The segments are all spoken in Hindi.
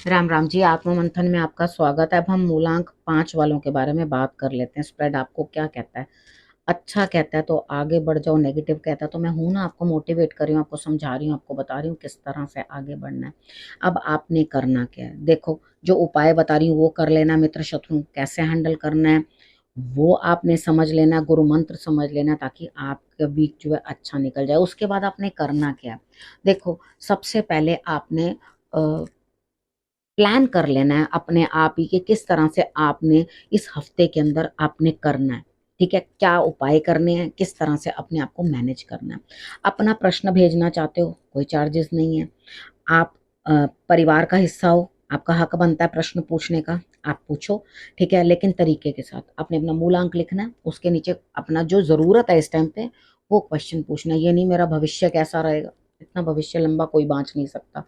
राम राम जी। आत्म मंथन में आपका स्वागत है। अब हम मूलांक 5 वालों के बारे में बात कर लेते हैं। स्प्रेड आपको क्या कहता है? अच्छा कहता है तो आगे बढ़ जाओ, नेगेटिव कहता है तो मैं हूं ना, आपको मोटिवेट कर रही हूँ, आपको समझा रही हूँ, आपको बता रही हूँ किस तरह से आगे बढ़ना है। अब आपने करना क्या है, देखो, जो उपाय बता रही हूँ वो कर लेना। मित्र शत्रु कैसे हैंडल करना है वो आपने समझ लेना, गुरु मंत्र समझ लेना, ताकि आपका वीक जो है अच्छा निकल जाए। उसके बाद आपने करना क्या है, देखो, सबसे पहले आपने प्लान कर लेना है अपने आप ही कि किस तरह से आपने इस हफ्ते के अंदर आपने करना है। ठीक है, क्या उपाय करने हैं, किस तरह से अपने आप को मैनेज करना है। अपना प्रश्न भेजना चाहते हो, कोई चार्जेस नहीं है। आप परिवार का हिस्सा हो, आपका हक बनता है प्रश्न पूछने का, आप पूछो। ठीक है, लेकिन तरीके के साथ आपने अपना मूलांक लिखना है, उसके नीचे अपना जो जरूरत है इस टाइम पे वो क्वेश्चन पूछना है। ये नहीं मेरा भविष्य कैसा रहेगा, इतना भविष्य लंबा कोई बांच नहीं सकता,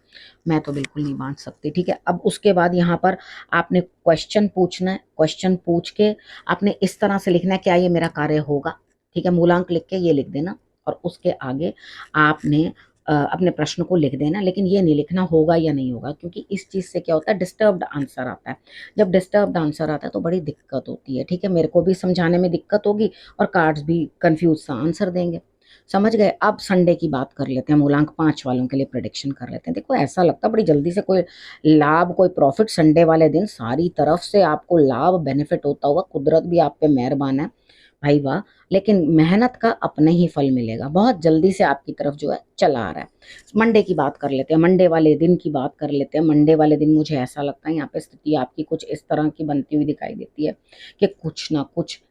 मैं तो बिल्कुल नहीं बांट सकती। ठीक है, अब उसके बाद यहाँ पर आपने क्वेश्चन पूछना है। क्वेश्चन पूछ के आपने इस तरह से लिखना है, क्या ये मेरा कार्य होगा। ठीक है, मूलांक लिख के ये लिख देना, और उसके आगे आपने अपने प्रश्न को लिख देना, लेकिन ये नहीं लिखना होगा या नहीं होगा, क्योंकि इस चीज से क्या होता है, डिस्टर्ब्ड आंसर आता है। जब डिस्टर्ब्ड आंसर आता है तो बड़ी दिक्कत होती है। ठीक है, मेरे को भी समझाने में दिक्कत होगी और कार्ड्स भी कंफ्यूज सा आंसर देंगे। समझ गए? अब संडे की बात कर लेते हैं, मूलांक 5 वालों के लिए प्रेडिक्शन कर लेते हैं। देखो, ऐसा लगता है बड़ी जल्दी से कोई लाभ, कोई प्रॉफिट संडे वाले दिन सारी तरफ से आपको लाभ बेनिफिट होता हुआ, कुदरत भी आप पे मेहरबान है भाई, वाह। लेकिन मेहनत का अपने ही फल मिलेगा, बहुत जल्दी से आपकी तरफ जो है चला आ रहा है। मंडे की बात कर लेते हैं, मंडे वाले दिन की बात कर लेते हैं। मंडे वाले दिन मुझे ऐसा लगता है यहाँ पे स्थिति आपकी कुछ इस तरह की बनती हुई दिखाई देती है कि कुछ ना कुछ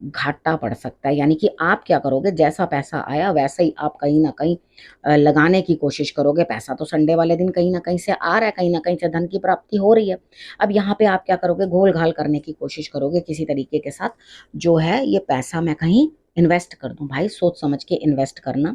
घाटा पड़ सकता है। यानी कि आप क्या करोगे, जैसा पैसा आया वैसे ही आप कहीं ना कहीं लगाने की कोशिश करोगे। पैसा तो संडे वाले दिन कहीं ना कहीं से आ रहा है, कहीं ना कहीं से धन की प्राप्ति हो रही है। अब यहाँ पे आप क्या करोगे, घोल घाल करने की कोशिश करोगे किसी तरीके के साथ, जो है ये पैसा मैं कहीं इन्वेस्ट कर दूं। भाई, सोच समझ के इन्वेस्ट करना।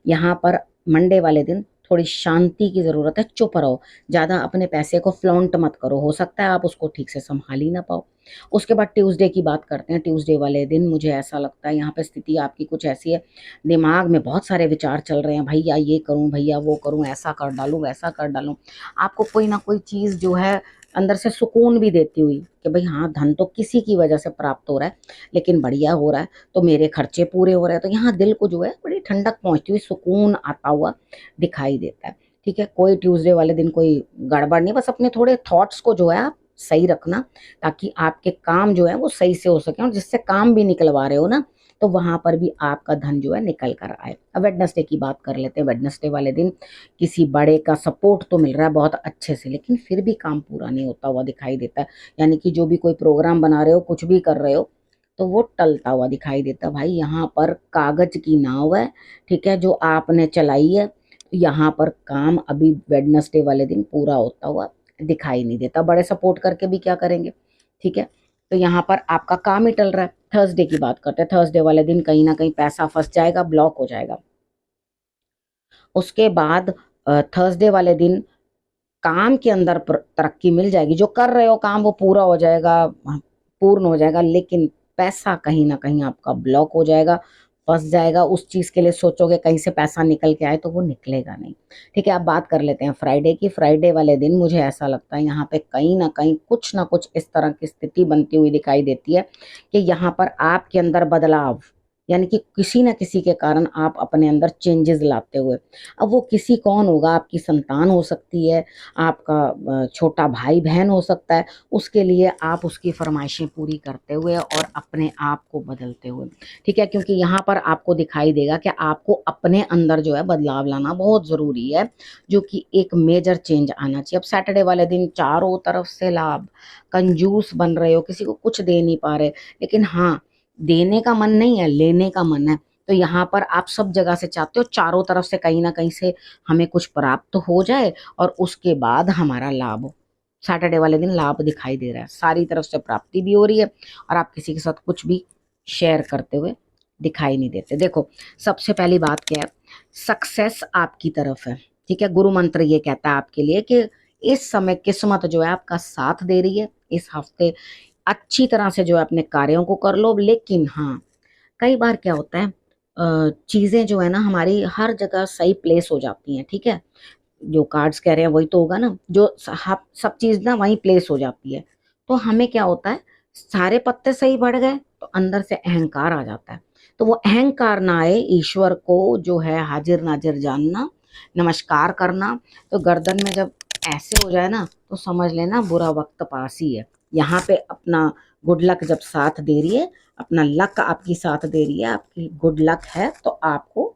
यहाँ पर मंडे वाले दिन थोड़ी शांति की जरूरत है, चुप रहो, ज्यादा अपने पैसे को फ्लॉन्ट मत करो, हो सकता है आप उसको ठीक से संभाल ही ना पाओ। उसके बाद ट्यूसडे की बात करते हैं। ट्यूसडे वाले दिन मुझे ऐसा लगता है यहाँ पे स्थिति आपकी कुछ ऐसी है, दिमाग में बहुत सारे विचार चल रहे हैं, भैया ये करूं, भैया वो करूं, ऐसा कर डालूं, वैसा कर डालूं। आपको कोई ना कोई चीज जो है अंदर से सुकून भी देती हुई कि भाई हाँ, धन तो किसी की वजह से प्राप्त हो रहा है, लेकिन बढ़िया हो रहा है, तो मेरे खर्चे पूरे हो रहे हैं, तो यहाँ दिल को जो है बड़ी ठंडक पहुंचती हुई, सुकून आता हुआ दिखाई देता है। ठीक है, कोई ट्यूसडे वाले दिन कोई गड़बड़ नहीं, बस अपने थोड़े थॉट्स को जो है आप सही रखना, ताकि आपके काम जो है वो सही से हो सके, और जिससे काम भी निकलवा रहे हो ना, तो वहां पर भी आपका धन जो है निकल कर आए। अब वेडनेसडे की बात कर लेते हैं। वेडनेसडे वाले दिन किसी बड़े का सपोर्ट तो मिल रहा है बहुत अच्छे से, लेकिन फिर भी काम पूरा नहीं होता हुआ दिखाई देता है। यानी कि जो भी कोई प्रोग्राम बना रहे हो, कुछ भी कर रहे हो, तो वो टलता हुआ दिखाई देता है। भाई, यहाँ पर कागज की नाव है, ठीक है, जो आपने चलाई है। यहाँ पर काम अभी वेडनेसडे वाले दिन पूरा होता हुआ दिखाई नहीं देता, बड़े सपोर्ट करके भी क्या करेंगे। ठीक है, तो यहाँ पर आपका काम ही टल रहा है। थर्सडे की बात करते हैं। थर्सडे वाले दिन कहीं ना कहीं पैसा फंस जाएगा, ब्लॉक हो जाएगा। उसके बाद थर्सडे वाले दिन काम के अंदर तरक्की मिल जाएगी, जो कर रहे हो काम वो पूरा हो जाएगा, पूर्ण हो जाएगा, लेकिन पैसा कहीं ना कहीं आपका ब्लॉक हो जाएगा, फंस जाएगा। उस चीज के लिए सोचोगे कहीं से पैसा निकल के आए, तो वो निकलेगा नहीं। ठीक है, अब बात कर लेते हैं फ्राइडे की। फ्राइडे वाले दिन मुझे ऐसा लगता है यहाँ पे कहीं ना कुछ इस तरह की स्थिति बनती हुई दिखाई देती है कि यहाँ पर आपके अंदर बदलाव, यानी कि किसी न किसी के कारण आप अपने अंदर चेंजेस लाते हुए। अब वो किसी कौन होगा, आपकी संतान हो सकती है, आपका छोटा भाई बहन हो सकता है, उसके लिए आप उसकी फरमाइशें पूरी करते हुए और अपने आप को बदलते हुए। ठीक है, क्योंकि यहाँ पर आपको दिखाई देगा कि आपको अपने अंदर जो है बदलाव लाना बहुत जरूरी है, जो कि एक मेजर चेंज आना चाहिए। अब सैटरडे वाले दिन चारों तरफ से लाभ, कंजूस बन रहे हो, किसी को कुछ दे नहीं पा रहे, लेकिन हाँ, देने का मन नहीं है, लेने का मन है। तो यहाँ पर आप सब जगह से चाहते हो चारों तरफ से कहीं ना कहीं से हमें कुछ प्राप्त हो जाए, और उसके बाद हमारा लाभ हो। सैटरडे वाले दिन लाभ दिखाई दे रहा है, सारी तरफ से प्राप्ति भी हो रही है, और आप किसी के साथ कुछ भी शेयर करते हुए दिखाई नहीं देते। देखो, सबसे पहली बात क्या है, सक्सेस आपकी तरफ है। ठीक है, गुरु मंत्र ये कहता है आपके लिए कि इस समय किस्मत जो है आपका साथ दे रही है। इस हफ्ते अच्छी तरह से जो है अपने कार्यों को कर लो, लेकिन हाँ, कई बार क्या होता है, चीजें जो है ना हमारी हर जगह सही प्लेस हो जाती हैं। ठीक है, जो कार्ड्स कह रहे हैं वही तो होगा ना, जो सब चीज ना वहीं प्लेस हो जाती है। तो हमें क्या होता है, सारे पत्ते सही बढ़ गए तो अंदर से अहंकार आ जाता है। तो वो अहंकार ना आए, ईश्वर को जो है हाजिर नाजिर जानना, नमस्कार करना। तो गर्दन में जब ऐसे हो जाए ना तो समझ लेना बुरा वक्त पास ही है। यहाँ पे अपना गुड लक जब साथ दे रही है, अपना लक आपकी साथ दे रही है, आपकी गुड लक है, तो आपको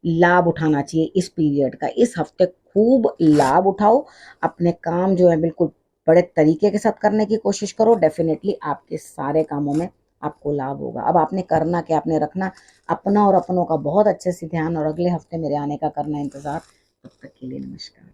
लाभ उठाना चाहिए इस पीरियड का। इस हफ्ते खूब लाभ उठाओ, अपने काम जो है बिल्कुल बड़े तरीके के साथ करने की कोशिश करो। डेफिनेटली आपके सारे कामों में आपको लाभ होगा। अब आपने करना क्या, आपने रखना अपना और अपनों का बहुत अच्छे से ध्यान, और अगले हफ्ते मेरे आने का करना इंतजार। तब तक के लिए नमस्कार।